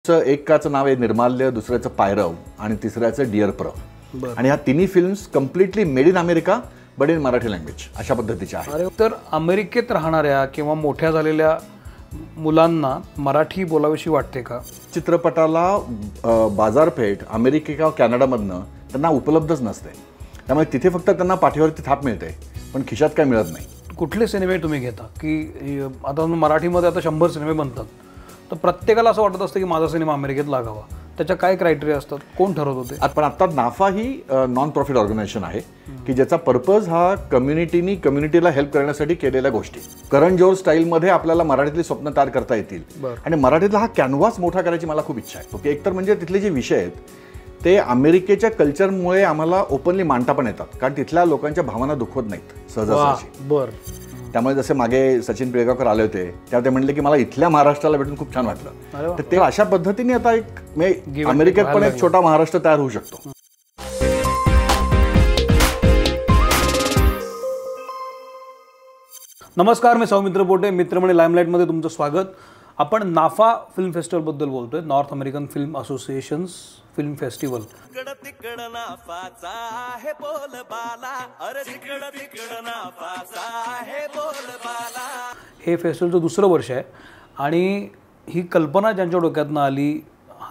एकाचं नाव आहे निर्माल्य, दुसऱ्याचं पायरव आणि तिसऱ्याचं डिअर प्र. आणि ह्या तिन्ही films completely made in America but in Marathi language अशा पद्धतीच्या आहेत. तर अमेरिकेत राहणाऱ्या किंवा मोठ्या झालेल्या मुलांना मराठी बोलावीशी वाटते का? चित्रपटाला बाजारपेठ अमेरिका किंवा कॅनडामधनं त्यांना उपलब्धच नसते, त्यामुळे तिथे फक्त त्यांना पाठीवरती थाप मिळते पण खिशात काय मिळत नाही. कुठले सिनेमे तुम्ही घेता की आता मराठीमध्ये आता 100 सिनेमे बनतात, तर प्रत्येकाला असं वाटत असतं की माझा सिनेमा अमेरिकेत लागावा, त्याच्या काय क्रायटेरिया असतात, कोण ठरवत होते? पण आता नाफा ही नॉन प्रॉफिट ऑर्गनायझेशन आहे की ज्याचा पर्पज हा कम्युनिटीला हेल्प करण्यासाठी केलेल्या गोष्टी. करण जोहर स्टाईलमध्ये आपल्याला मराठीतली स्वप्न तयार करता येतील आणि मराठीतला हा कॅनव्हास मोठा करायची मला खूप इच्छा आहे. ओके, एकतर म्हणजे तिथले जे विषय आहेत ते अमेरिकेच्या कल्चरमुळे आम्हाला ओपनली मांडता पण येतात, कारण तिथल्या लोकांच्या भावना दुखवत नाहीत सहजासहजी. बरं. त्यामुळे जसे मागे सचिन पिळगावकर आले होते तेव्हा ते म्हणले की मला इथल्या महाराष्ट्राला भेटून खूप छान वाटलं. तर तेव्हा अशा पद्धतीने आता एक अमेरिकेत पण एक छोटा महाराष्ट्र तयार होऊ शकतो. नमस्कार, मी सौमित्र पोटे, मित्रमंडळी लाईमलाईटमध्ये तुमचं स्वागत. आपण नाफा फिल्म फेस्टिवलबद्दल बोलतोय, north American film associations film festival. हे फेस्टिवलचं दुसरं वर्ष आहे आणि ही कल्पना ज्यांच्या डोक्यातनं आली,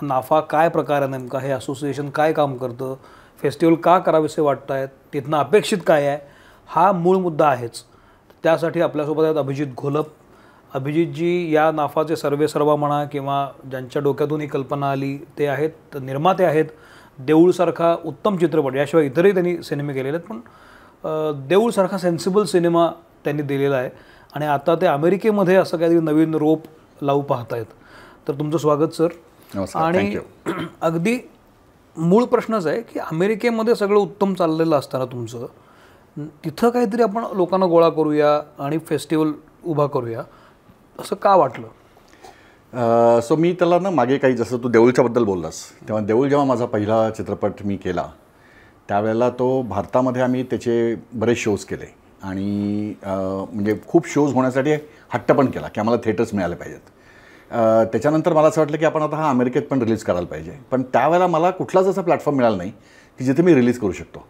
नाफा काय प्रकार आहे नेमका, हे असोसिएशन काय काम करतं, फेस्टिवल का करावेसे वाटत आहेत, तिथनं अपेक्षित काय आहे, हा मूळ मुद्दा आहेच. त्यासाठी आपल्यासोबत आहेत अभिजित घोलप. अभिजितजी या नाफाचे सर्वेसर्वा म्हणा किंवा ज्यांच्या डोक्यातून ही कल्पना आली ते आहेत, निर्माते आहेत. देऊळसारखा उत्तम चित्रपट, याशिवाय इतरही त्यांनी सिनेमे केलेले आहेत, पण देऊळसारखा सेन्सिबल सिनेमा त्यांनी दिलेला आहे आणि आता ते अमेरिकेमध्ये असं काहीतरी नवीन रोप लावू पाहत आहेत. तर तुमचं स्वागत सर. आणि अगदी मूळ प्रश्नच आहे की अमेरिकेमध्ये सगळं उत्तम चाललेलं असताना तुमचं तिथं काहीतरी आपण लोकांना गोळा करूया आणि फेस्टिवल उभा करूया, असं का वाटलं? सो मी त्याला ना मागे काही, जसं तू देऊळच्याबद्दल बोललास, तेव्हा देऊळ जेव्हा माझा पहिला चित्रपट मी केला त्यावेळेला तो भारतामध्ये आम्ही त्याचे बरेच शोज केले आणि म्हणजे खूप शोज होण्यासाठी हट्ट पण केला की आम्हाला थिएटर्स मिळाले पाहिजेत. त्याच्यानंतर मला असं वाटलं की आपण आता हा अमेरिकेत पण रिलीज करायला पाहिजे, पण त्यावेळेला मला कुठलाच असा प्लॅटफॉर्म मिळाला नाही की जिथे मी रिलीज करू शकतो.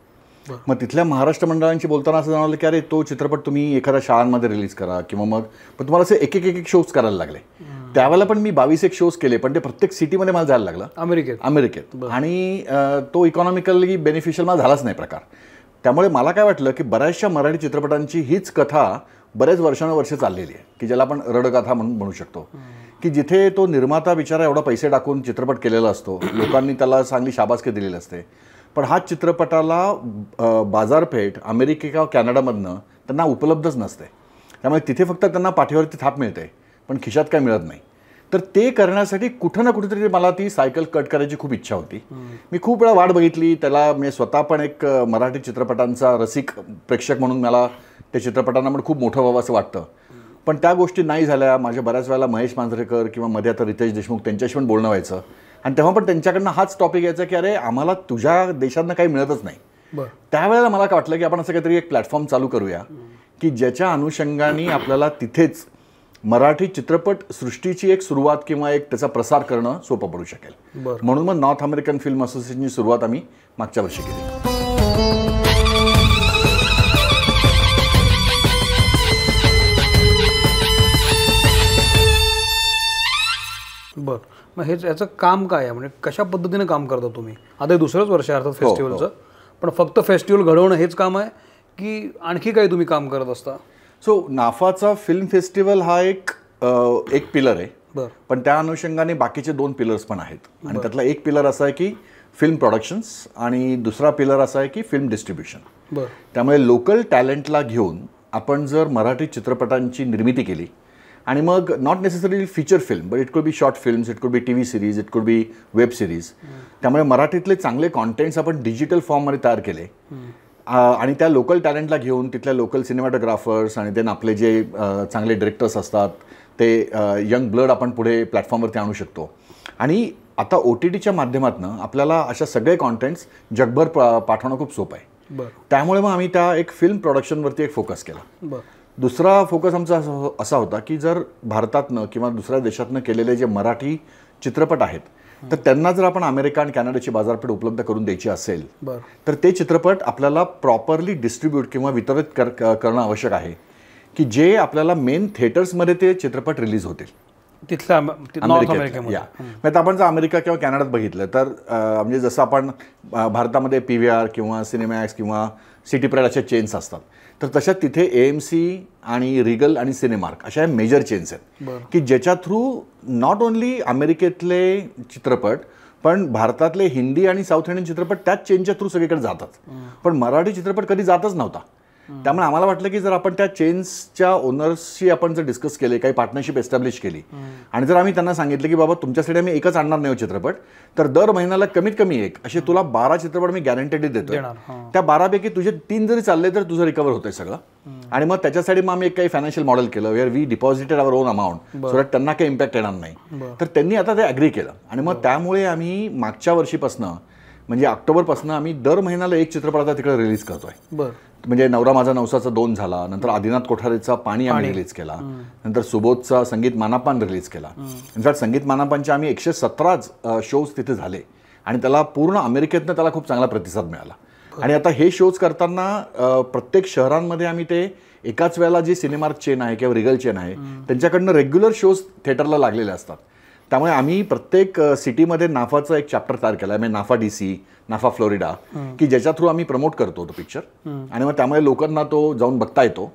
मग तिथल्या महाराष्ट्र मंडळांशी बोलताना असं जाणवलं की अरे तो चित्रपट तुम्ही एखाद्या शाळांमध्ये रिलीज करा किंवा मग पण तुम्हाला असे एक शोज करायला लागले. त्यावेळेला पण मी 22 शोज केले, पण ते प्रत्येक सिटीमध्ये मला जायला लागलं अमेरिकेत आणि तो इकॉनॉमिकली बेनिफिशियल मला झालाच नाही प्रकार. त्यामुळे मला काय वाटलं की बऱ्याचशा मराठी चित्रपटांची हीच कथा बरेच वर्षानुवर्षे चाललेली आहे की ज्याला आपण रडगाथा म्हणून म्हणू शकतो, की जिथे तो निर्माता बिचारा एवढा पैसे टाकून चित्रपट केलेला असतो, लोकांनी त्याला चांगली शाबासकी दिलेली असते, पण हा चित्रपटाला बाजारपेठ अमेरिका किंवा कॅनडामधनं त्यांना उपलब्धच नसते, त्यामुळे तिथे फक्त त्यांना पाठीवरती थाप मिळते पण खिशात काय मिळत नाही. तर ते करण्यासाठी कुठं ना कुठेतरी मला ती सायकल कट करायची खूप इच्छा होती. मी खूप वेळा वाट बघितली त्याला. मी स्वतः पण एक मराठी चित्रपटांचा रसिक प्रेक्षक म्हणून मला त्या चित्रपटांना पण खूप मोठं व्हावं असं वाटतं, पण त्या गोष्टी नाही झाल्या. माझ्या बऱ्याच वेळेला महेश मांजरेकर किंवा मध्ये आता रितेश देशमुख त्यांच्याशी पण बोलणं व्हायचं आणि तेव्हा पण त्यांच्याकडनं हाच टॉपिक यायचा की अरे आम्हाला तुझ्या देशातनं काही मिळतच नाही. त्यावेळेला मला काय वाटलं की आपण असं काहीतरी एक प्लॅटफॉर्म चालू करूया की ज्याच्या अनुषंगाने आपल्याला तिथेच मराठी चित्रपट सृष्टीची एक सुरुवात किंवा एक त्याचा प्रसार करणं सोपं पडू शकेल. म्हणून मग नॉर्थ अमेरिकन फिल्म असोसिएशनची सुरुवात आम्ही मागच्या वर्षी केली. बरं, मग हेच याचं काम काय आहे, म्हणजे कशा पद्धतीने काम करता तुम्ही? आता हे दुसरंच वर्ष आहे अर्थात फेस्टिवलचं, पण फक्त फेस्टिवल घडवणं हेच काम आहे की आणखी काही तुम्ही काम करत असता? सो नाफाचा फिल्म फेस्टिवल हा एक पिलर आहे, पण त्या अनुषंगाने बाकीचे 2 पिलर्स पण आहेत. आणि त्यातला एक पिलर असा आहे की फिल्म प्रोडक्शन्स आणि दुसरा पिलर असा आहे की फिल्म डिस्ट्रीब्युशन. त्यामुळे लोकल टॅलेंटला घेऊन आपण जर मराठी चित्रपटांची निर्मिती केली आणि मग not necessary feature film but it could be short films, it could be TV series, it could be web series, त्यामुळे मराठीतले चांगले कॉन्टेंट्स आपण डिजिटल फॉर्ममध्ये तयार केले आणि त्या लोकल टॅलेंटला घेऊन तिथल्या लोकल सिनेमॅटोग्राफर्स आणि देन आपले जे चांगले डिरेक्टर्स असतात ते यंग ब्लड आपण पुढे प्लॅटफॉर्मवरती आणू शकतो. आणि आता OTTच्या माध्यमातून आपल्याला अशा सगळे कॉन्टेंट्स जगभर पाठवणं खूप सोपं आहे. त्यामुळे मग आम्ही त्या एक फिल्म प्रोडक्शनवरती एक फोकस केला. दुसरा फोकस आमचा असा होता की जर भारतातनं किंवा दुसऱ्या देशातनं केलेले जे मराठी चित्रपट आहेत तर त्यांना जर आपण अमेरिका आणि कॅनडाची बाजारपेठ उपलब्ध करून द्यायची असेल बरं. तर ते चित्रपट आपल्याला प्रॉपरली डिस्ट्रीब्यूट किंवा वितरित करणं आवश्यक आहे की जे आपल्याला मेन थिएटर्समध्ये ते चित्रपट रिलीज होतील तिथल्या नॉर्थ अमेरिकेमध्ये. या म्हणजे आपण जर अमेरिका किंवा कॅनडात बघितलं तर म्हणजे जसं आपण भारतामध्ये PVR किंवा सिनेमॅक्स किंवा सिटी प्राईड अशा चेन्स असतात तर तशा तिथे AMC आणि रिगल आणि सिनेमार्क अशा मेजर चेन्स आहेत की ज्याच्या थ्रू नॉट ओन्ली अमेरिकेतले चित्रपट पण भारतातले हिंदी आणि साऊथ इंडियन चित्रपट त्याच चेनच्या थ्रू सगळीकडे जातात पण मराठी चित्रपट कधी जातच नव्हता. त्यामुळे आम्हाला वाटलं की जर आपण त्या चेन्सच्या ओनर्सशी आपण जर डिस्कस केले काही पार्टनरशिप एस्टॅब्लिश केली आणि जर आम्ही त्यांना सांगितलं की बाबा तुमच्यासाठी आम्ही एकच आणणार नाही चित्रपट तर दर महिन्याला कमीत कमी एक असे तुला 12 चित्रपट मी गॅरंटेड देतो त्या 12 पैकी तुझे 3 जरी चालले तर तुझं रिकवर होतंय सगळं आणि मग त्याच्यासाठी मग आम्ही एक काही फायनान्शियल मॉडेल केलं where we deposited our own amount so that त्यांना काही इम्पॅक्ट येणार नाही तर त्यांनी आता ते ॲग्री केलं आणि मग त्यामुळे आम्ही मागच्या वर्षीपासनं म्हणजे ऑक्टोबरपासून आम्ही दर महिन्याला एक चित्रपट आता तिकडे रिलीज करतोय. म्हणजे नवरा माझा नवसाचा 2 झाला नंतर आदिनाथ कोठारेचा पाणी आम्ही रिलीज केला नंतर सुबोधचा संगीत मानापान रिलीज केला. इनफॅक्ट संगीत मानापानचे आम्ही 117 शोज तिथे झाले आणि त्याला पूर्ण अमेरिकेतनं त्याला खूप चांगला प्रतिसाद मिळाला आणि आता हे शोज करताना प्रत्येक शहरांमध्ये आम्ही ते एकाच वेळेला जी सिनेमार्क चेन आहे किंवा रिगल चेन आहे त्यांच्याकडनं रेग्युलर शोज थिएटरला लागलेले असतात. त्यामुळे आम्ही प्रत्येक सिटीमध्ये नाफाचा एक चॅप्टर तयार केला आहे म्हणजे नाफा DC नाफा फ्लोरिडा की ज्याच्या थ्रू आम्ही प्रमोट करतो तो पिक्चर आणि मग त्यामुळे लोकांना तो जाऊन बघता येतो.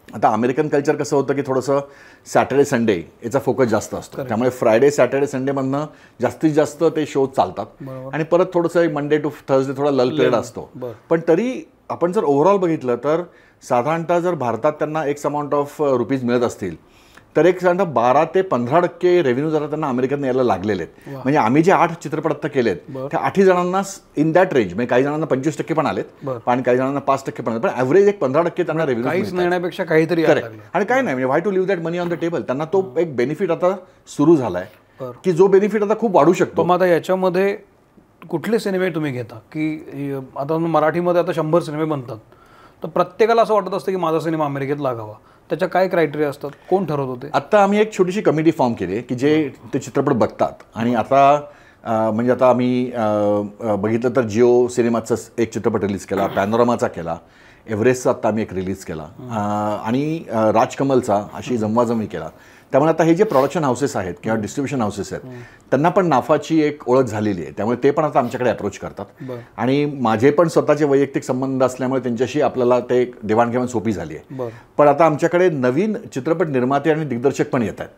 आता अमेरिकन कल्चर कसं होतं की थोडंसं सॅटर्डे संडे याचा फोकस जास्त असतो त्यामुळे फ्रायडे सॅटर्डे संडेमधनं जास्तीत जास्त ते शोज चालतात आणि परत थोडंसं एक मंडे टू थर्सडे थोडा लल पिरियड असतो. पण तरी आपण जर ओव्हरऑल बघितलं तर साधारणतः जर भारतात त्यांना एक्स अमाऊंट ऑफ रुपीज मिळत असतील तर एक साधारणतः 12 ते 15% रेव्हेन्यू जरा त्यांना अमेरिकेतनं यायला लागलेले आहेत. म्हणजे आम्ही जे 8 चित्रपट आता केलेत त्या 8 जणांना इन दॅट रेंज म्हणजे काही जणांना 25% पण आलेत आणि काही जणांना 5% पण आले पण ॲव्हरेज एक 15% त्यांना रेव्हेन्यू काहीच नेण्यापेक्षा काहीतरी आणि काय नाही म्हणजे why to leave that money on the table त्यांना तो एक बेनिफिट आता सुरू झालाय की जो बेनिफिट आता खूप वाढू शकतो. मग आता याच्यामध्ये कुठले सिनेमे तुम्ही घेता की आता मराठीमध्ये आता 100 सिनेमे बनतात तर प्रत्येकाला असं वाटत असतं की माझा सिनेमा अमेरिकेत लागावा त्याच्या काय क्रायटेरिया असतात कोण ठरवत होते? आता आम्ही एक छोटीशी कमिटी फॉर्म केली की जे ते चित्रपट बघतात आणि आता म्हणजे आता आम्ही बघितलं तर जिओ सिनेमाचा एक चित्रपट रिलीज केला पॅनोरामाचा केला एव्हरेस्टचा आत्ता आम्ही एक रिलीज केला आणि राजकमलचा अशी जमवाजमी केला. त्यामुळे आता हे जे प्रोडक्शन हाऊसेस आहेत किंवा डिस्ट्रीब्युशन हाऊसेस आहेत त्यांना पण नाफाची एक ओळख झालेली आहे त्यामुळे ते पण आता आमच्याकडे अप्रोच करतात आणि माझे पण स्वतःचे वैयक्तिक संबंध असल्यामुळे त्यांच्याशी आपल्याला ते देवाणघेवाण सोपी झाली आहे. पण आता आमच्याकडे नवीन चित्रपट निर्माते आणि दिग्दर्शक पण येत आहेत.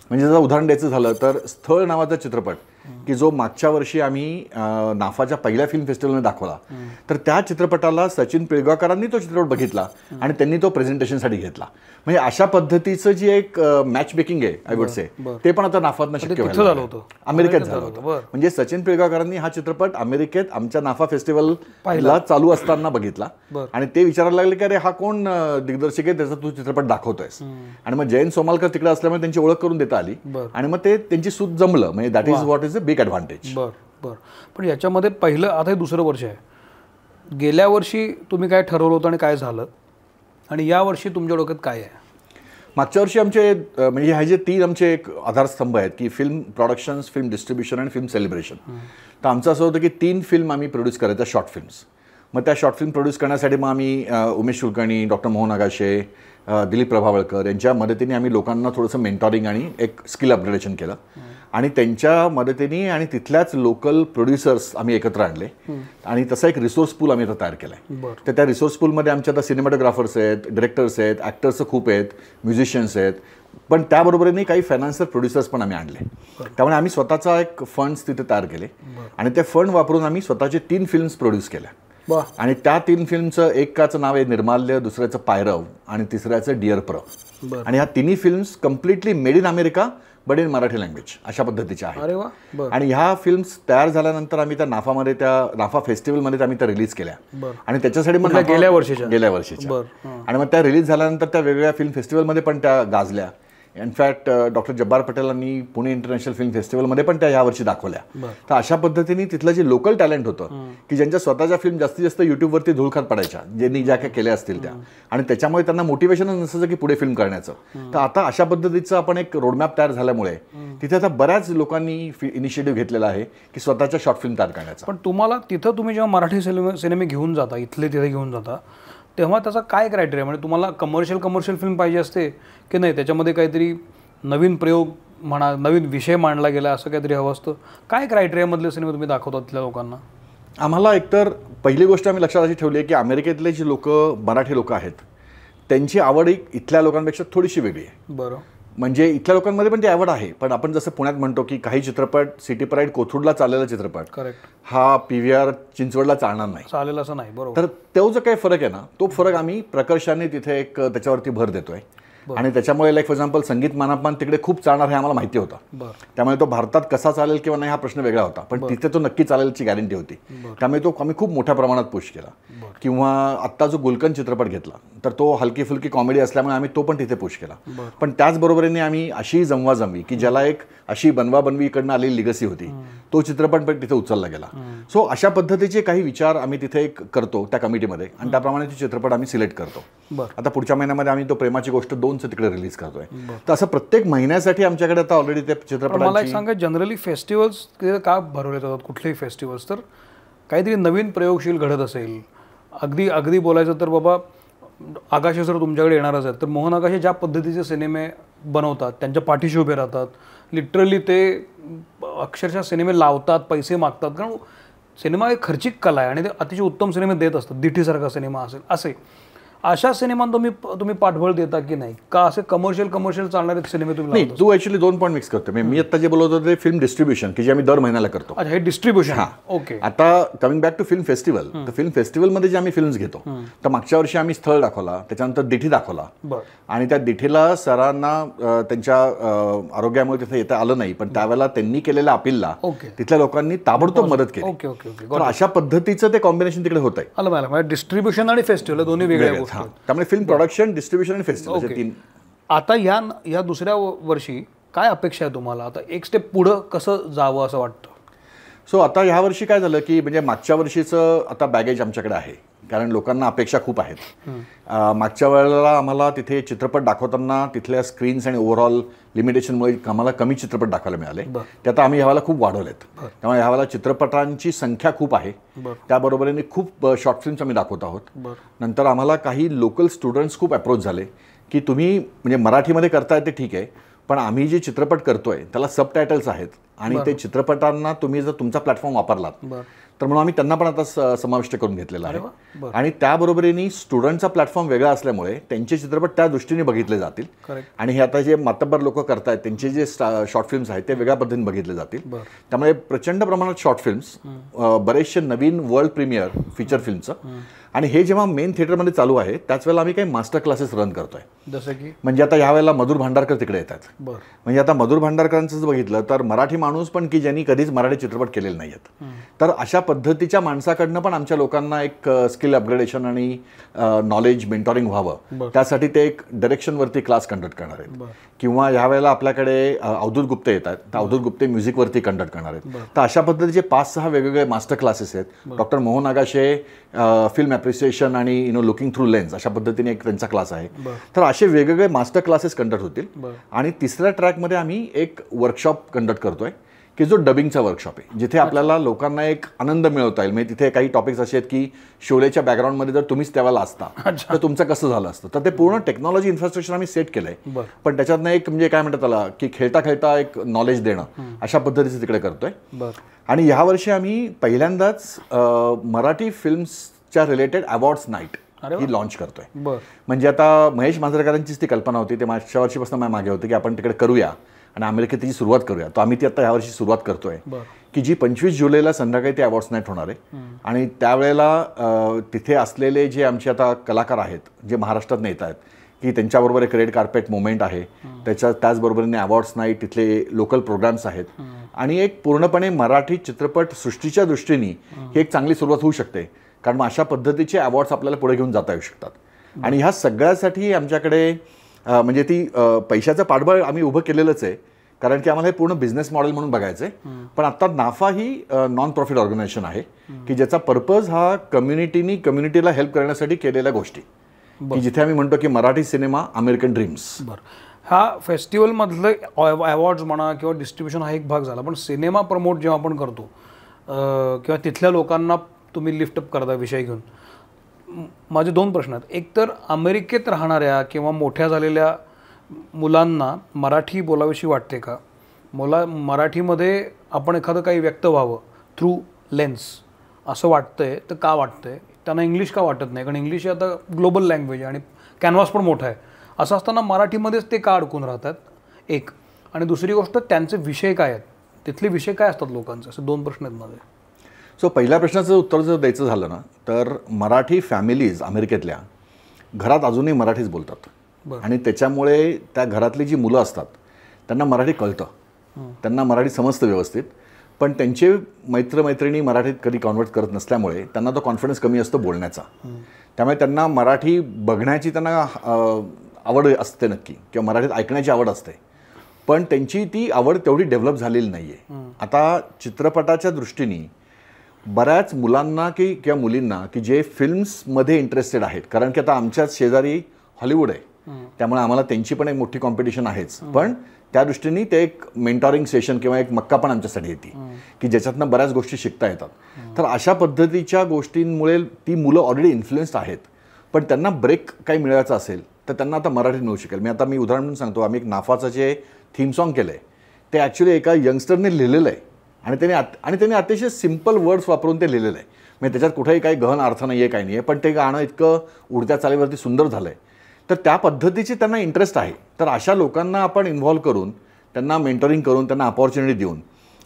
म्हणजे जर उदाहरण द्यायचं झालं तर स्थळ नावाचा चित्रपट की जो मागच्या वर्षी आम्ही नाफाच्या पहिल्या फिल्म फेस्टिवलमध्ये दाखवला तर त्या चित्रपटाला सचिन पिळगावकरांनी तो चित्रपट बघितला आणि त्यांनी तो प्रेझेंटेशनसाठी घेतला. म्हणजे अशा पद्धतीचं जी एक मॅच मेकिंग आहे आय वुड से ते पण आता नाफातनं शक्य झालं होतं अमेरिकेत झालं होतं. म्हणजे सचिन पिळगावकरांनी हा चित्रपट अमेरिकेत आमच्या नाफा फेस्टिवलला चालू असताना बघितला आणि ते विचारायला लागले की अरे हा कोण दिग्दर्शक आहे त्याचा तू चित्रपट दाखवतोयस आणि मग जयंत सोमालकर तिकडे असल्यामुळे त्यांची ओळख करून देता आली आणि मग ते त्यांची सूत जमलं म्हणजे that is what is a big advantage. बरं पण याच्यामध्ये पहिलं आता हे दुसरं वर्ष आहे. गेल्या वर्षी तुम्ही काय ठरवलं होतं आणि काय झालं आणि या वर्षी तुमच्या डोक्यात काय आहे? मागच्या वर्षी आमचे म्हणजे हे जे 3 आमचे एक आधारस्तंभ आहेत की फिल्म प्रोडक्शन्स फिल्म डिस्ट्रीब्युशन आणि फिल्म सेलिब्रेशन. तर आमचं असं होतं की 3 फिल्म आम्ही प्रोड्यूस करायच्या शॉर्ट फिल्म्स. मग त्या शॉर्ट फिल्म प्रोड्यूस करण्यासाठी मग आम्ही उमेश कुलकर्णी डॉक्टर मोहन आगाशे दिलीप प्रभावळकर यांच्या मदतीने आम्ही लोकांना थोडंसं मेंटॉरिंग आणि एक स्किल अपग्रेडेशन केलं आणि त्यांच्या मदतीने आणि तिथल्याच लोकल प्रोड्युसर्स आम्ही एकत्र आणले आणि तसा एक रिसोर्स पूल आम्ही आता तयार केला आहे. तर त्या रिसोर्स पूलमध्ये आमच्या आता सिनेमॅटोग्राफर्स आहेत डिरेक्टर्स आहेत ॲक्टर्स खूप आहेत म्युझिशियन्स आहेत पण त्याबरोबरीने काही फायनान्शियल प्रोड्युसर्स पण आम्ही आणले. त्यामुळे आम्ही स्वतःचा एक फंड्स तिथे तयार केले आणि ते फंड वापरून आम्ही स्वतःचे 3 फिल्म्स प्रोड्यूस केल्या आणि त्या 3 फिल्मचं एकाचं नाव आहे निर्माल्य दुसऱ्याचं पायरव आणि तिसऱ्याचं डिअर प्र आणि ह्या 3 films completely made in America but in Marathi language अशा पद्धतीच्या आहेत. आणि ह्या फिल्म्स तयार झाल्यानंतर आम्ही त्या नाफामध्ये त्या नाफा फेस्टिवलमध्ये आम्ही त्या रिलीज केल्या आणि त्याच्यासाठी मग गेल्या वर्षीच्या आणि मग त्या रिलीज झाल्यानंतर त्या वेगवेगळ्या फिल्म फेस्टिवलमध्ये पण त्या गाजल्या इनफॅक्ट डॉक्टर जब्बार पटेलांनी पुणे इंटरनॅशनल फिल्म फेस्टिवलमध्ये पण त्या यावर्षी दाखवल्या. तर अशा पद्धतीने तिथलं जे लोकल टॅलेंट होतं की ज्यांच्या स्वतःच्या फिल्म जास्तीत जास्त युट्यूबवरती धुळखात पडायच्या, ज्यांनी ज्या काही केल्या असतील त्या, आणि त्याच्यामुळे त्यांना मोटिवेशनच नसायचं की पुढे फिल्म करण्याचं. तर आता अशा पद्धतीचं आपण एक रोडमॅप तयार झाल्यामुळे तिथे आता बऱ्याच लोकांनी इनिशिएटिव्ह घेतलेला आहे की स्वतःच्या शॉर्ट फिल्म तयार करण्याचा. पण तुम्हाला तिथं तुम्ही जेव्हा मराठी सिनेमे घेऊन जाता, इथले तिथे घेऊन जाता, तेव्हा त्याचा काय क्रायटेरिया, म्हणजे तुम्हाला कमर्शियल फिल्म पाहिजे असते की नाही, त्याच्यामध्ये काहीतरी नवीन प्रयोग म्हणा, नवीन विषय मांडला गेला असं काहीतरी हवं असतं? काय क्रायटेरियामधले सिनेमे तुम्ही दाखवता तिथल्या लोकांना? आम्हाला एकतर पहिली गोष्ट आम्ही लक्षात अशी ठेवली आहे की अमेरिकेतले जे लोक मराठी लोक आहेत त्यांची आवड इथल्या लोकांपेक्षा थोडीशी वेगळी आहे. बरं. म्हणजे इथल्या लोकांमध्ये पण ती आवड आहे, पण आपण जसं पुण्यात म्हणतो की काही चित्रपट सिटी प्राईड कोथरूडला चाललेला चित्रपट करेक्ट हा PVR चिंचवडला चालणार नाही, चालेल असं नाही. बरोबर. तर तो जो काही फरक आहे ना, तो फरक आम्ही प्रकर्षाने तिथे एक त्याच्यावरती भर देतोय. आणि त्याच्यामुळे लाईक फॉर एक्झाम्पल संगीत मानापमान तिकडे खूप चालणार हे आम्हाला माहिती होतं. त्यामुळे तो भारतात कसा चालेल किंवा नाही हा प्रश्न वेगळा होता, पण तिथे तो नक्की चालेलची गॅरंटी होती. त्यामुळे तो आम्ही खूप मोठ्या प्रमाणात पुश केला. किंवा आत्ता जो गुलकंद चित्रपट घेतला तर तो हलकी फुलकी कॉमेडी असल्यामुळे आम्ही तो पण तिथे पुश केला. पण त्याचबरोबरीने आम्ही अशी जमवाजमवी की ज्याला एक अशी बनवाबनवीकडनं आलेली लिगसी होती, तो चित्रपट पण तिथे उचलला गेला. सो अशा पद्धतीचे काही विचार आम्ही तिथे एक करतो त्या कमिटीमध्ये, आणि त्याप्रमाणे तो चित्रपट आम्ही सिलेक्ट करतो. आता पुढच्या महिन्यामध्ये आम्ही तो प्रेमाची गोष्ट 2 तिकडे रिलीज करतोय. तर असं प्रत्येक महिन्यासाठी आमच्याकडे आता ऑलरेडी ते चित्रपट. मला एक सांगा, जनरली फेस्टिवल्स का भरवले जातात, कुठलेही फेस्टिवल्स, तर काहीतरी नवीन प्रयोगशील घडत असेल. अगदी बोलायचं तर बाबा आकाशे सर तुमच्याकडे येणारच आहेत, तर मोहन आकाशे ज्या पद्धतीचे सिनेमे बनवतात, त्यांच्या पाठीशी उभे राहतात, लिटरली ते अक्षरशः सिनेमे लावतात, पैसे मागतात, कारण सिनेमा एक खर्चिक कला आहे आणि ते अतिशय उत्तम सिनेमे देत असतात. दिठीसारखा सिनेमा असेल असे, अशा सिनेमांना तुम्ही पाठबळ देता की नाही, का असे कमर्शियल चालणारे सिनेमे तुम्ही? नाही, तू ॲक्च्युली 2 पॉईंट मिक्स करतो. मी आता जे बोलत होतो ते फिल्म डिस्ट्रीब्युशन की जे आम्ही दर महिन्याला करतो. अच्छा, हे डिस्ट्रीब्युशन. ओके. आता coming back to film festival, तर फिल्म फेस्टिवलमध्ये जे आम्ही फिल्म्स घेतो, तर मागच्या वर्षी आम्ही स्थळ दाखवला, त्याच्यानंतर दिठी दाखवला, आणि त्या दिठीला सरांना त्यांच्या आरोग्यामुळे तिथे येता आलं नाही, पण त्यावेळेला त्यांनी केलेल्या अपीलला तिथल्या लोकांनी ताबडतोब मदत केली. Okay okay okay. तर अशा पद्धतीचं ते कॉम्बिनेशन तिकडे होत आहे. आलं मला, डिस्ट्रीब्युशन आणि फेस्टिवल दोन्ही वेगळ्या गोष्टी. त्यामुळे फिल्म प्रोडक्शन, डिस्ट्रीब्युशन आणि फेस्टिवल 3. आता या दुसऱ्या वर्षी काय अपेक्षा आहे तुम्हाला? आता एक स्टेप पुढं कसं जावं असं वाटतं? सो आता ह्या वर्षी काय झालं की म्हणजे मागच्या वर्षीचं आता बॅगेज आमच्याकडे आहे, कारण लोकांना अपेक्षा खूप आहेत. मागच्या वेळेला आम्हाला तिथे चित्रपट दाखवताना तिथल्या स्क्रीन्स आणि ओव्हरऑल लिमिटेशनमुळे आम्हाला कमी चित्रपट दाखवायला मिळाले. ते आता आम्ही ह्यावेळेला खूप वाढवलेत. त्यामुळे ह्यावेळेला चित्रपटांची संख्या खूप आहे. त्याबरोबरीने खूप शॉर्ट फिल्म्स आम्ही दाखवत आहोत. नंतर आम्हाला काही लोकल स्टुडंट्स खूप अप्रोच झाले की तुम्ही म्हणजे मराठीमध्ये करताय ते ठीक आहे, पण आम्ही जे चित्रपट करतोय त्याला सबटायटल्स आहेत, आणि ते चित्रपटांना तुम्ही जर तुमचा प्लॅटफॉर्म वापरलात तर म्हणून आम्ही त्यांना पण आता समाविष्ट करून घेतलेला आहे. आणि त्याबरोबरीने स्टुडंटचा प्लॅटफॉर्म वेगळा असल्यामुळे त्यांचे चित्रपट त्या दृष्टीने बघितले जातील. आणि हे आता जे मातब्बर लोक करतायत त्यांचे जे शॉर्ट फिल्म्स आहेत ते वेगळ्या पद्धतीने बघितले जातील. त्यामुळे प्रचंड प्रमाणात शॉर्ट फिल्म्स, बरेचसे नवीन वर्ल्ड प्रीमियर फीचर फिल्मचं, आणि हे जेव्हा मेन थिएटरमध्ये चालू आहे त्याच वेळेला आम्ही काही मास्टर क्लासेस रन करतोय. जसं की म्हणजे आता ह्या वेळेला मधुर भांडारकर तिकडे येतात. म्हणजे आता मधुर भांडारकरांचं जर बघितलं तर मराठी माणूस पण की ज्यांनी कधीच मराठी चित्रपट केलेले नाही आहेत, तर अशा पद्धतीच्या माणसाकडनं पण आमच्या लोकांना एक स्किल अपग्रेडेशन आणि नॉलेज मेंटॉरिंग व्हावं, त्यासाठी ते एक डायरेक्शनवरती क्लास कंडक्ट करणार आहेत. किंवा ह्या वेळेला आपल्याकडे अवधूत गुप्ते येतात, तर अवधूत गुप्ते म्युझिकवरती कंडक्ट करणार आहेत. तर अशा पद्धतीचे 5-6 वेगवेगळे मास्टर क्लासेस आहेत. Doctor Mohan Agashe film appreciation आणि लुकिंग थ्रू लेन्स अशा पद्धतीने एक त्यांचा क्लास आहे. तर असे वेगवेगळे मास्टर क्लासेस कंडक्ट होतील. आणि तिसऱ्या ट्रॅकमध्ये आम्ही एक वर्कशॉप कंडक्ट करतोय की जो डबिंगचा वर्कशॉप आहे, जिथे आपल्याला लोकांना एक आनंद मिळवता येईल. म्हणजे तिथे काही टॉपिक्स असे आहेत की शोलेच्या बॅकग्राऊंडमध्ये जर तुम्हीच त्यावेळेला असता तर तुमचं कसं झालं असतं. तर ते पूर्ण टेक्नॉलॉजी इन्फ्रास्ट्रक्चर आम्ही सेट केलंय, पण त्याच्यातनं एक म्हणजे काय म्हणतात त्याला की खेळता खेळता एक नॉलेज देणं अशा पद्धतीचं तिकडे करतोय. आणि यावर्षी आम्ही पहिल्यांदाच मराठी फिल्म्सच्या रिलेटेड अवॉर्ड्स नाईट ही लॉन्च करतोय. म्हणजे आता महेश मांजरेकरांचीच ती कल्पना होती, ते मागच्या वर्षीपासून माझ्या मागे होते की आपण तिकडे करूया आणि अमेरिकेत त्याची सुरुवात करूया. तर आम्ही ती आता यावर्षी सुरुवात करतोय की जी 25 जुलैला संध्याकाळी ते अवॉर्ड्स नाईट होणार आहे. आणि त्यावेळेला तिथे असलेले जे आमचे आता कलाकार आहेत जे महाराष्ट्रात येत आहेत की त्यांच्याबरोबर एक रेड कार्पेट मुवमेंट आहे, त्याचबरोबरीने अवॉर्ड्स नाईट, तिथले लोकल प्रोग्राम्स आहेत, आणि एक पूर्णपणे मराठी चित्रपट सृष्टीच्या दृष्टीने ही एक चांगली सुरुवात होऊ शकते. कारण अशा पद्धतीचे अवॉर्ड्स आपल्याला पुढे घेऊन जाता येऊ शकतात. आणि ह्या सगळ्यासाठी आमच्याकडे म्हणजे ती पैशाचं पाठबळ आम्ही उभं केलेलंच आहे, कारण की आम्हाला हे पूर्ण बिझनेस मॉडेल म्हणून बघायचं आहे. पण आता नाफा ही नॉन प्रॉफिट ऑर्गनायझेशन आहे की ज्याचा पर्पज हा कम्युनिटीला हेल्प करण्यासाठी केलेल्या गोष्टी, की जिथे आम्ही म्हणतो की मराठी सिनेमा अमेरिकन ड्रीम्स. बरं, हा फेस्टिवलमधलं अवॉर्ड्स म्हणा किंवा डिस्ट्रीब्युशन हा एक भाग झाला, पण सिनेमा प्रमोट जेव्हा आपण करतो किंवा तिथल्या लोकांना तुम्ही लिफ्टअप करता विषय घेऊन, माझे 2 प्रश्न आहेत. एक तर अमेरिकेत राहणाऱ्या किंवा मोठ्या झालेल्या मुलांना मराठी बोलावीशी वाटते का? मराठीमध्ये आपण एखादं काही व्यक्त व्हावं थ्रू लेन्स असं वाटतंय, तर का वाटतंय? त्यांना इंग्लिश का वाटत नाही? कारण इंग्लिश आता ग्लोबल लँग्वेज आहे आणि कॅनव्हास पण मोठा आहे. असं असताना मराठीमध्येच ते का अडकून राहतात? एक. आणि दुसरी गोष्ट, त्यांचे विषय काय आहेत, तिथले विषय काय असतात लोकांचे? असे 2 प्रश्न आहेत माझे. सो पहिल्या प्रश्नाचं उत्तर जर द्यायचं झालं ना, तर मराठी फॅमिलीज अमेरिकेतल्या घरात अजूनही मराठीच बोलतात. आणि त्याच्यामुळे त्या घरातली जी मुलं असतात त्यांना मराठी कळतं, त्यांना मराठी समजतं व्यवस्थित, पण त्यांचे मैत्रिणी मराठीत कधी कॉन्व्हर्ट करत नसल्यामुळे त्यांना तो कॉन्फिडन्स कमी असतो बोलण्याचा. त्यामुळे त्यांना मराठी बघण्याची त्यांना आवड असते नक्की, किंवा मराठीत ऐकण्याची आवड असते, पण त्यांची ती आवड तेवढी डेव्हलप झालेली नाही आहे. आता चित्रपटाच्या दृष्टीने बऱ्याच मुलांना किंवा मुलींना की जे फिल्म्समध्ये इंटरेस्टेड आहेत, कारण की आता आमच्याच शेजारी हॉलिवूड आहे, त्यामुळे आम्हाला त्यांची पण एक मोठी कॉम्पिटिशन आहेच, पण त्या दृष्टीने ते एक मेंटॉरिंग सेशन किंवा एक मक्का पण आमच्यासाठी येते की ज्याच्यातनं बऱ्याच गोष्टी शिकता येतात. तर अशा पद्धतीच्या गोष्टींमुळे ती मुलं ऑलरेडी इन्फ्लुएन्स्ड आहेत, पण त्यांना ब्रेक काही मिळायचा असेल तर त्यांना आता मराठीत मिळू शकेल. मी उदाहरण म्हणून सांगतो, आम्ही एक नाफाचं जे थीम सॉन्ग केलं आहे ते ॲक्च्युली एका यंगस्टरने लिहिलेलं आहे, आणि त्याने अतिशय सिम्पल वर्ड्स वापरून ते लिहिलेलं आहे. म्हणजे त्याच्यात कुठेही काही गहन अर्थ नाही आहे, काही नाही आहे, पण ते गाणं इतकं उडत्या चालीवरती सुंदर झालं आहे. तर त्या पद्धतीची त्यांना इंटरेस्ट आहे. तर अशा लोकांना आपण इन्व्हॉल्व करून, त्यांना मेंटरिंग करून, त्यांना अपॉर्च्युनिटी देऊन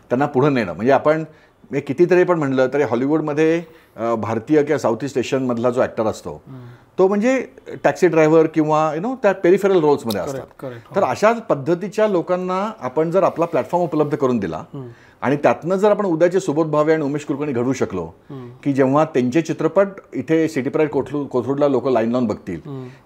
त्यांना पुढं नेणं. म्हणजे आपण कितीतरी पण म्हटलं तरी हॉलिवूडमध्ये भारतीय किंवा साऊथ ईस्ट एशियनमधला जो ॲक्टर असतो तो म्हणजे टॅक्सी ड्रायव्हर किंवा त्या पेरिफेरल रोल्समध्ये असतात. तर अशा पद्धतीच्या लोकांना आपण जर आपला प्लॅटफॉर्म उपलब्ध करून दिला आणि त्यातनं जर आपण उद्याचे सुबोध भावे आणि उमेश कुलकर्णी घडवू शकलो, की जेव्हा त्यांचे चित्रपट इथे सिटी प्राईड कोथरूडला लोक लाईन लावून बघतील,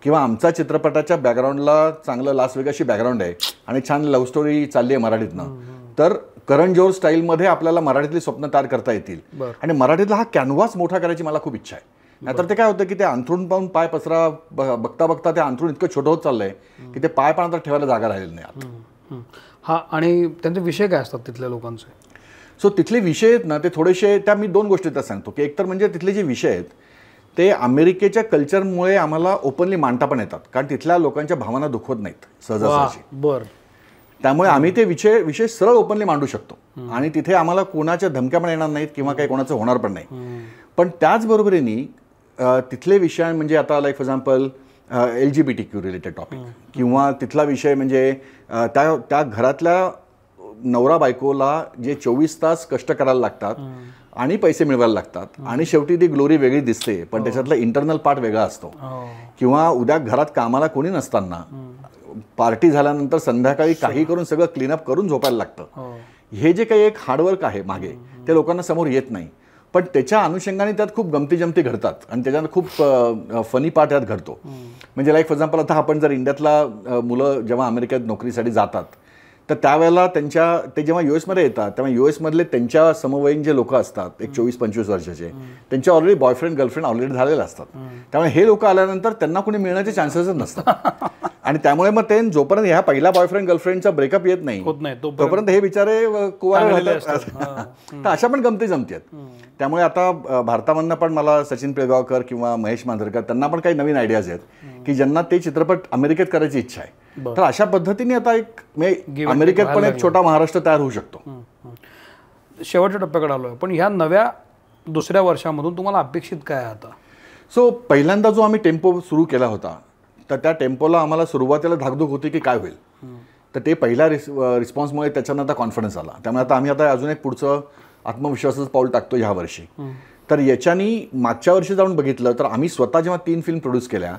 किंवा आमचा चित्रपटाच्या बॅकग्राऊंडला चांगलं लास वेगासची बॅकग्राऊंड आहे आणि छान लव्ह स्टोरी चालली आहे मराठीतनं, तर करण जोहर स्टाईलमध्ये आपल्याला मराठीतली स्वप्न तयार करता येतील. आणि मराठीतला हा कॅनव्हास मोठा करायची मला खूप इच्छा आहे. नाहीतर ते काय होतं की ते अंथरूण पाहून पाय पसरा बघता बघता ते अंथरूण इतकं छोटं होत चाललंय की ते पाय पण आता ठेवायला जागा राहिलेली नाही आता. हा, आणि त्यांचे विषय काय असतात तिथल्या लोकांचे? सो तिथले विषय आहेत ना, ते थोडेसे, त्या मी 2 गोष्टी त्यात सांगतो की एकतर म्हणजे तिथले जे विषय आहेत ते अमेरिकेच्या कल्चरमुळे आम्हाला ओपनली मांडता पण येतात, कारण तिथल्या लोकांच्या भावना दुखवत नाहीत सहजासहजी. बरं. त्यामुळे आम्ही ते विषय सरळ ओपनली मांडू शकतो, आणि तिथे आम्हाला कोणाच्या धमक्या पण येणार नाहीत किंवा काही कोणाचं होणार पण नाही. पण त्याचबरोबरीने तिथले विषय म्हणजे आता like for example LGBTQ related topic, किंवा तिथला विषय म्हणजे त्या घरातल्या नवरा बायकोला जे 24 तास कष्ट करायला लागतात आणि पैसे मिळवायला लागतात, आणि शेवटी ती ग्लोरी वेगळी दिसते पण त्याच्यातला इंटरनल पार्ट वेगळा असतो. किंवा उद्या घरात कामाला कोणी नसताना पार्टी झाल्यानंतर संध्याकाळी काही करून सगळं क्लीनअप करून झोपायला लागतं. हे जे काही एक हार्डवर्क आहे मागे, ते लोकांना समोर येत नाही, पण त्याच्या अनुषंगाने त्यात खूप गमती जमती घडतात, आणि त्याच्यात खूप फनी पार्ट यात घडतो. म्हणजे लाईक फॉर एक्झाम्पल आता आपण जर इंडियातला मुलं जेव्हा अमेरिकेत नोकरीसाठी जातात, तर त्यावेळेला ते जेव्हा US मध्ये येतात तेव्हा US मधले त्यांच्या समवयीन जे लोक असतात, एक 24-25 वर्षाचे, त्यांचे ऑलरेडी बॉयफ्रेंड गर्लफ्रेंड ऑलरेडी झालेले असतात. त्यामुळे हे लोक आल्यानंतर त्यांना कोणी मिळण्याचे चान्सेसच नसतात. आणि त्यामुळे मग ते जोपर्यंत ह्या पहिला बॉयफ्रेंड गर्लफ्रेंडचा ब्रेकअप येत नाही तोपर्यंत हे बिचारे कुवारे राहतात. तर अशा पण गमती जमती आहेत. त्यामुळे आता भारतामधनं पण मला सचिन पिळगावकर किंवा महेश मांजरेकर, त्यांना पण काही नवीन आयडियाज आहेत की ज्यांना ते चित्रपट अमेरिकेत करायची इच्छा आहे. तर अशा पद्धतीने आता एक अमेरिकेत पण एक छोटा महाराष्ट्र तयार होऊ शकतो. शेवटच्या टप्प्याकडे आलोय, पण ह्या नव्या दुसऱ्या वर्षामधून तुम्हाला अपेक्षित काय आहे आता? सो पहिल्यांदा जो आम्ही टेम्पो सुरू केला होता, तर त्या टेम्पोला आम्हाला सुरुवातीला धाकधूक होती की काय होईल, तर ते पहिल्या रिस्पॉन्समुळे त्याच्यानंतर कॉन्फिडन्स आला. त्यामुळे आता आम्ही अजून एक पुढचं आत्मविश्वासाचं पाऊल टाकतो ह्या वर्षी. तर याच्यानी मागच्या वर्षी जाऊन बघितलं तर आम्ही स्वतः जेव्हा 3 फिल्म प्रोड्यूस केल्या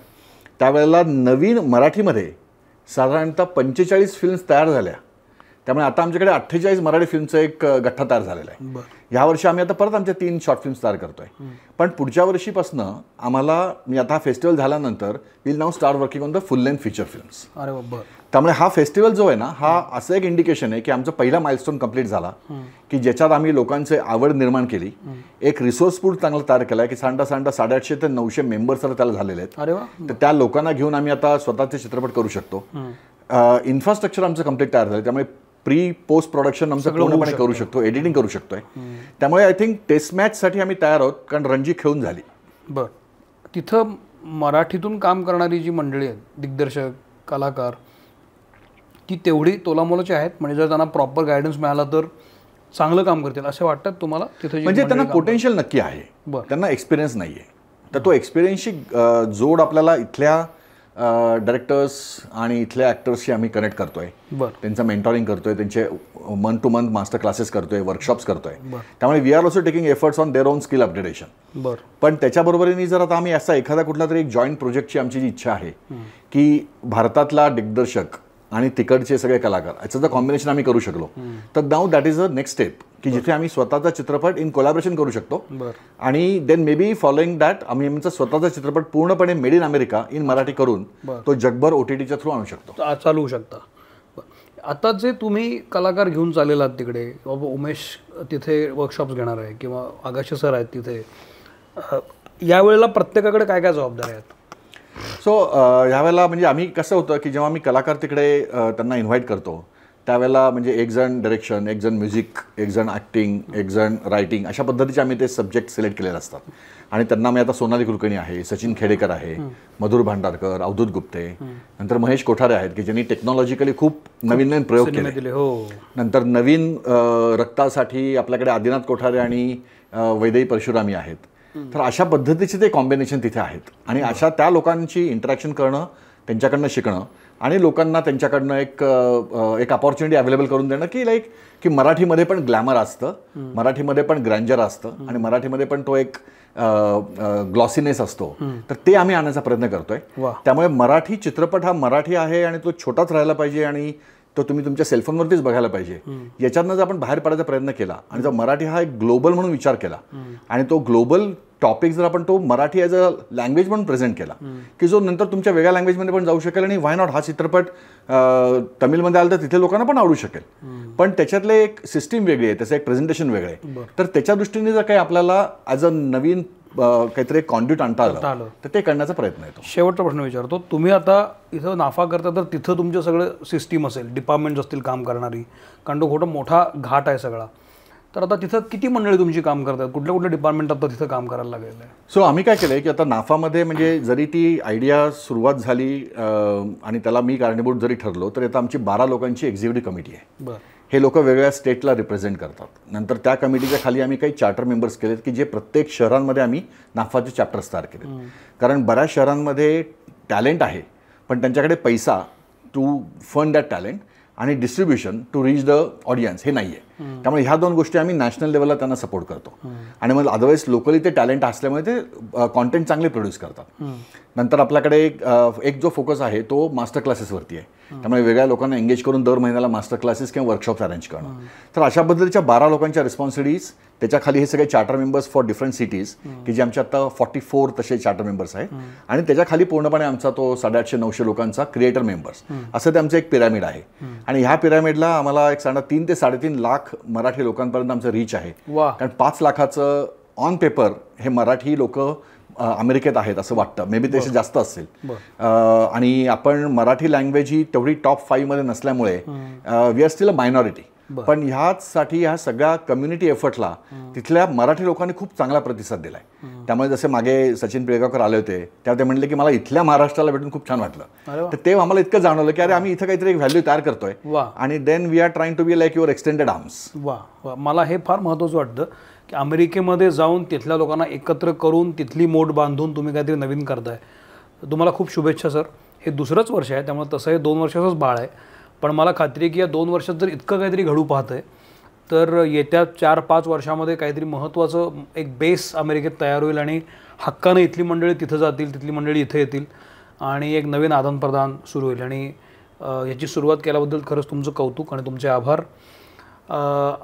त्यावेळेला नवीन मराठीमध्ये साधारणतः 45 फिल्म्स तयार झाल्या, त्यामुळे आता आमच्याकडे 48 मराठी फिल्मचं एक गठ्ठा तयार झालेला आहे. बरं. यावर्षी आम्ही आता परत आमच्या 3 शॉर्ट फिल्म्स तयार करतोय. पण पुढच्या वर्षीपासनं आम्हाला मी आता हा फेस्टिवल झाल्यानंतर will now start working on the full length feature films. अरे बाबा. त्यामुळे हा फेस्टिवल जो आहे ना, हा असं एक इंडिकेशन आहे की आमचा पहिला माइलस्टोन कंप्लीट झाला, की ज्याच्यात आम्ही लोकांचे आवड निर्माण केली, एक रिसोर्स पूल चांगला तयार केला आहे की सांडा 850 ते 900 मेंबर्स त्याला झालेले आहेत. अरे वा. तर त्या लोकांना घेऊन आम्ही आता स्वतःचे चित्रपट करू शकतो. इन्फ्रास्ट्रक्चर आमचं कंप्लीट तयार झालं, त्यामुळे प्री पोस्ट प्रोडक्शन आमचं पूर्णपणे करू शकतो, एडिटिंग करू शकतोय. त्यामुळे आय थिंक टेस्ट मॅचसाठी आम्ही तयार आहोत, कारण रणजी खेळून झाली. बरं. तिथं मराठीतून काम करणारी जी मंडळी आहेत, दिग्दर्शक, कलाकार, ती तेवढी तोलामोलाची आहेत? म्हणजे जर त्यांना प्रॉपर गायडन्स मिळाला तर चांगलं काम करतील असे वाटतात तुम्हाला तिथं? म्हणजे त्यांना पोटेन्शियल नक्की आहे, त्यांना एक्सपिरियन्स नाही आहे. तर तो एक्सपिरियन्सची जोड आपल्याला इथल्या डायरेक्टर्स आणि इथल्या ॲक्टर्सशी आम्ही कनेक्ट करतोय. त्यांचं मेंटॉरिंग करतोय, त्यांचे month to month master classes करतोय, वर्कशॉप्स करतोय. त्यामुळे we are also taking efforts on their own skill upgradation. पण त्याच्याबरोबरीने जर आता आम्ही असा एखादा कुठला तरी एक जॉईंट प्रोजेक्टची आमची जी इच्छा आहे की भारतातला दिग्दर्शक आणि तिकडचे सगळे कलाकार याचं जर कॉम्बिनेशन आम्ही करू शकलो तर now that is a next step, की जिथे आम्ही स्वतःचा चित्रपट इन कोलॅबरेशन करू शकतो. आणि then maybe following that आम्ही आमचा स्वतःचा चित्रपट पूर्णपणे made in America in Marathi करून तो जगभर OTTच्या थ्रू आणू शकतो, चालवू शकता. आता जे तुम्ही कलाकार घेऊन चाललेला आहात तिकडे, बाबा उमेश तिथे वर्कशॉप्स घेणार आहे किंवा आगाशे सर आहेत तिथे, यावेळेला प्रत्येकाकडे काय काय जबाबदारी आहेत? सो ह्यावेळेला म्हणजे आम्ही कसं होतं की जेव्हा आम्ही कलाकार तिकडे त्यांना इन्व्हाइट करतो त्यावेळेला म्हणजे एक जण डायरेक्शन, एक जण म्युझिक, एक जण ॲक्टिंग, एक जण रायटिंग, अशा पद्धतीचे आम्ही ते सब्जेक्ट सिलेक्ट केलेले असतात. आणि त्यांना मी आता सोनाली कुलकर्णी आहे, सचिन खेडेकर आहे, मधुर भांडारकर, अवधूत गुप्ते, नंतर महेश कोठारे आहेत की ज्यांनी टेक्नॉलॉजिकली खूप नवीन नवीन प्रयोग केले. नंतर नवीन रक्तासाठी आपल्याकडे आदिनाथ कोठारे आणि वैदेही परशुरामी आहेत. तर अशा पद्धतीचे ते कॉम्बिनेशन तिथे आहेत. आणि अशा त्या लोकांची इंटरॅक्शन करणं, त्यांच्याकडनं शिकणं आणि लोकांना त्यांच्याकडनं एक अपॉर्च्युनिटी अवेलेबल करून देणं की लाईक की मराठीमध्ये पण ग्लॅमर असतं, मराठीमध्ये पण ग्रँजर असतं आणि मराठीमध्ये पण तो एक ग्लॉसीनेस असतो. तर ते आम्ही आणण्याचा प्रयत्न करतोय. त्यामुळे मराठी चित्रपट हा मराठी आहे आणि तो छोटाच राहायला पाहिजे आणि तो तुम्ही तुमच्या सेलफोनवरतीच बघायला पाहिजे. याच्यातनं जर आपण बाहेर पडायचा प्रयत्न केला आणि जर मराठी हा एक ग्लोबल म्हणून विचार केला आणि तो ग्लोबल टॉपिक जर आपण तो मराठी ॲज अ लँग्वेज म्हणून प्रेझेंट केला की जो नंतर तुमच्या वेगळ्या लँग्वेजमध्ये पण जाऊ शकेल आणि व्हाय नॉट हा चित्रपट तमिळमध्ये आला तर तिथे लोकांना पण आवडू शकेल. पण त्याच्यातले एक सिस्टीम वेगळी आहे, त्याचं एक प्रेझेंटेशन वेगळं आहे. तर त्याच्या दृष्टीने जर काही आपल्याला ॲज अ नवीन काहीतरी कॉन्ड्यूट आणता आलं तर ते करण्याचा प्रयत्न येतो. शेवटचा प्रश्न विचारतो, तुम्ही आता इथं नाफा करता तर तिथं तुमचं सगळं सिस्टीम असेल, डिपार्टमेंट्स असतील काम करणारी, कारण तो खोटा मोठा घाट आहे सगळा. तर आता तिथं किती मंडळी तुमची काम करतात, कुठल्या कुठल्या डिपार्टमेंट आता तिथं काम करायला लागलेलं आहे? सो आम्ही काय केलं आहे की आता नाफामध्ये म्हणजे जरी ती आयडिया सुरुवात झाली आणि त्याला मी कारणीभूत जरी ठरलो तरी आता आमची 12 लोकांची एक्झिक्युटिव्ह कमिटी आहे. हे लोक वेगवेगळ्या स्टेटला रिप्रेझेंट करतात. नंतर त्या कमिटीच्या खाली आम्ही काही चार्टर मेंबर्स केलेत की जे प्रत्येक शहरांमध्ये आम्ही नाफाचे चॅप्टर्स तयार केले. कारण बऱ्याच शहरांमध्ये टॅलेंट आहे पण त्यांच्याकडे पैसा टू फंड दॅट टॅलेंट आणि distribution to reach the audience हे नाही आहे. त्यामुळे ह्या 2 गोष्टी आम्ही नॅशनल लेवलला त्यांना सपोर्ट करतो. आणि मग अदरवाईज लोकली ते टॅलेंट असल्यामुळे ते कॉन्टेंट चांगले प्रोड्यूस करतात. नंतर आपल्याकडे एक जो फोकस आहे तो मास्टर क्लासेसवरती आहे. त्यामुळे वेगळ्या लोकांना एंगेज करून दर महिन्याला मास्टर क्लासेस किंवा वर्कशॉप्स अरेंज करणं. तर अशा पद्धतीच्या 12 लोकांच्या रिस्पॉन्सिबिलिटीज, त्याच्याखाली हे सगळे charter members for different cities की जे आमचे आता 44 तसे चार्टर मेंबर्स आहेत. आणि त्याच्याखाली पूर्णपणे आमचा तो 850-900 लोकांचा क्रिएटर मेंबर्स असं ते आमचं एक पिरॅमिड आहे. आणि ह्या पिरॅमिडला आम्हाला एक 3 ते 3.5 लाख मराठी लोकांपर्यंत आमचं रीच आहे. कारण 5 लाखाचं ऑन पेपर हे मराठी लोक अमेरिकेत आहेत असं वाटतं, मे बी त्याचे जास्त असेल. आणि आपण मराठी लँग्वेज ही तेवढी टॉप 5 मध्ये नसल्यामुळे we are still a minority. पण ह्याचसाठी ह्या सगळ्या कम्युनिटी एफर्टला तिथल्या मराठी लोकांनी खूप चांगला प्रतिसाद दिलाय. त्यामुळे जसे मागे सचिन पिळगावकर आले होते तेव्हा ते म्हणले की मला इथल्या महाराष्ट्राला भेटून खूप छान वाटलं. तर ते आम्हाला इतकं जाणवलं की अरे आम्ही इथं काहीतरी एक व्हॅल्यू तयार करतोय आणि then we are trying to be like your extended arms. वा, मला हे फार महत्त्वाचं वाटतं की अमेरिकेमध्ये जाऊन तिथल्या लोकांना एकत्र करून तिथली मोड बांधून तुम्ही काहीतरी नवीन करताय. तुम्हाला खूप शुभेच्छा सर. हे 2रंच वर्ष आहे त्यामुळे तसं हे 2 वर्षाचंच बाळ आहे. पण मला खात्री आहे की या 2 वर्षात जर इतकं काहीतरी घडू पाहतंय तर येत्या 4-5 वर्षामध्ये काहीतरी महत्त्वाचं एक बेस अमेरिकेत तयार होईल आणि हक्कानं इथली मंडळी तिथं जातील, तिथली मंडळी इथे येतील आणि एक नवीन आदानप्रदान सुरू होईल. आणि याची सुरुवात केल्याबद्दल खरंच तुमचं कौतुक आणि तुमचे आभार.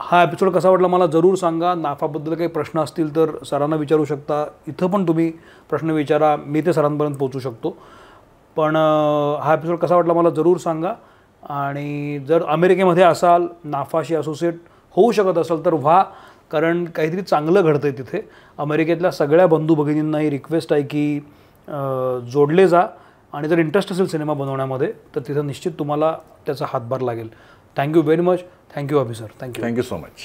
हा एपिसोड कसा वाटला मला जरूर सांगा. नाफाबद्दल काही प्रश्न असतील तर सरांना विचारू शकता. इथं पण तुम्ही प्रश्न विचारा, मी ते सरांपर्यंत पोहोचू शकतो. पण हा एपिसोड कसा वाटला मला जरूर सांगा. आणि जर अमेरिकेमध्ये असाल, नाफाशी असोसिएट होऊ शकत असाल तर व्हा, कारण काहीतरी चांगलं घडतं आहे तिथे. अमेरिकेतल्या सगळ्या बंधू भगिनींना ही रिक्वेस्ट आहे की जोडले जा, आणि जर इंटरेस्ट असेल सिनेमा बनवण्यामध्ये तर तिथं निश्चित तुम्हाला त्याचा हातभार लागेल. Thank you very much. Thank you Abhi sir. Thank you. Thank you so much.